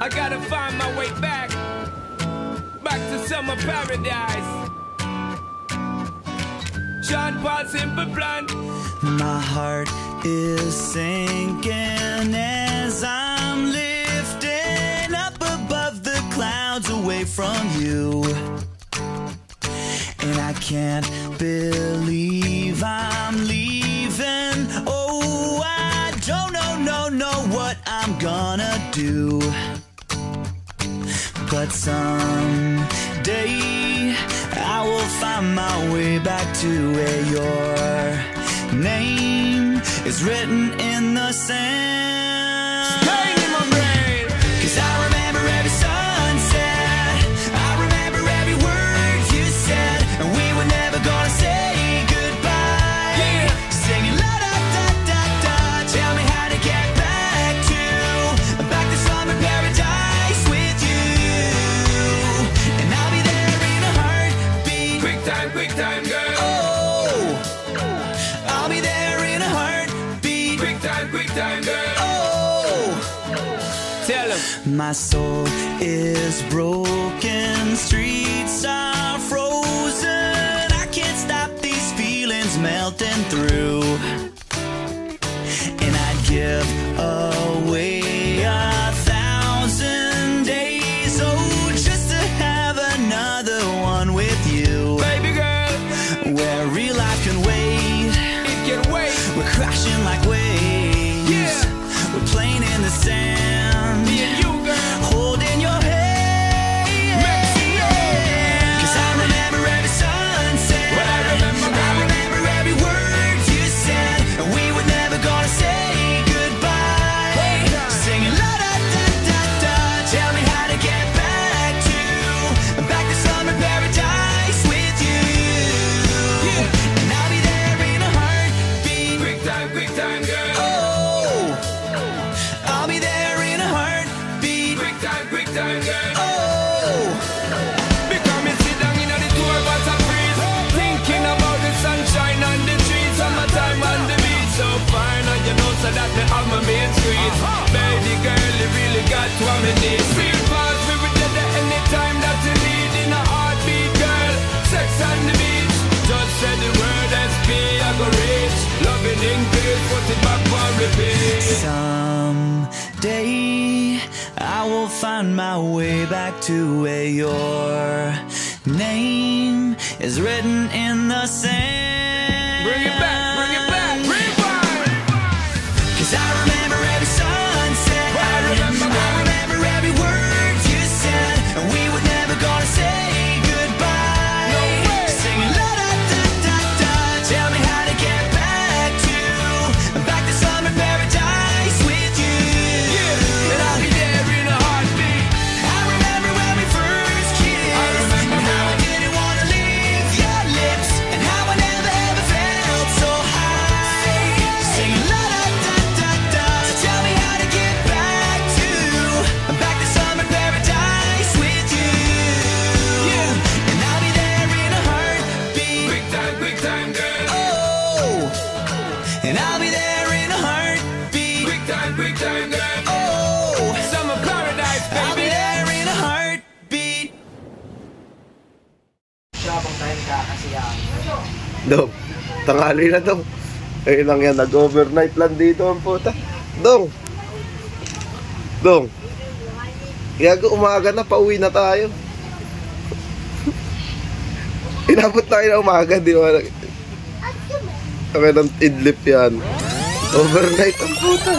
I gotta find my way back to summer paradise. Sean Paul, Simple Plan. My heart is sinking as I'm lifting up above the clouds away from you. And I can't believe I'm leaving. Oh, I don't know what I'm gonna do. But someday I will find my way back to where your name is written in the sand. Staying in my brain. 'Cause I remember every sunset, I remember every word you said, and we were never gonna say goodbye. Yeah. Singing la da da da da. Tell me how to get back to summer paradise with you, and I'll be there in a heartbeat. Quick time, girl. Oh, I'll be there in a heartbeat. Quick time, girl. Oh, Tell him. my soul is broken, streets are frozen. I can't stop these feelings melting through, and I'd give away 1,000 days, oh, just to have another one with you, Baby girl, where real life can wait. it can wait. We're crashing like waves. Yeah. We're playing in the sand. Me and you, girl. Holding your hand. Mexico. 'Cause I remember every sunset. What I remember, girl. I remember every word you said, and we were never gonna say goodbye. Singing la da da da da. Tell me how to get back to summer paradise with you. Yeah. And I'll be there in a heartbeat. Quick time, girl. Oh, I'll be there in a heartbeat. Quick time, girl. Oh, Because me sit down in the tour bus and freeze, thinking about the sunshine on the trees, summertime on the beach. So fine, and you know so that me have my main street. Baby girl, you really got what me need. Feel fast, we will get there anytime that you need. In a heartbeat, girl, sex on the beach. Just say the word SP, I go reach. Loving in peace, put it back on repeat. someday I will find my way back to where your name is written in the sand. Bring it back, rewind. 'Cause I remember every sunset. I remember every word you said, and we were never gonna say goodbye. No way. Singing la da da da da. Tell me how to get back to summer paradise with you. Yeah, and I'll be there in a heartbeat. I remember when we first kissed. I remember and how how I didn't wanna leave your lips, and how I never ever felt so high. Singing la da da da da. So tell me how to get back to summer paradise with you. Yeah. And I'll be there in a heartbeat. Quick time, girl. Oh, and I'll be there in a heartbeat. Quick time, girl. Oh, Summer paradise, I'll be baby. there in a heartbeat. Dong, tanghali na dong. Ayun lang yan, nag-overnight lang dito ang puta. Dong. Gago, umaga na, pauwi na tayo. Inabot tayo na umaga, di ba? Kami ng idlip yan. Overnight ang puta.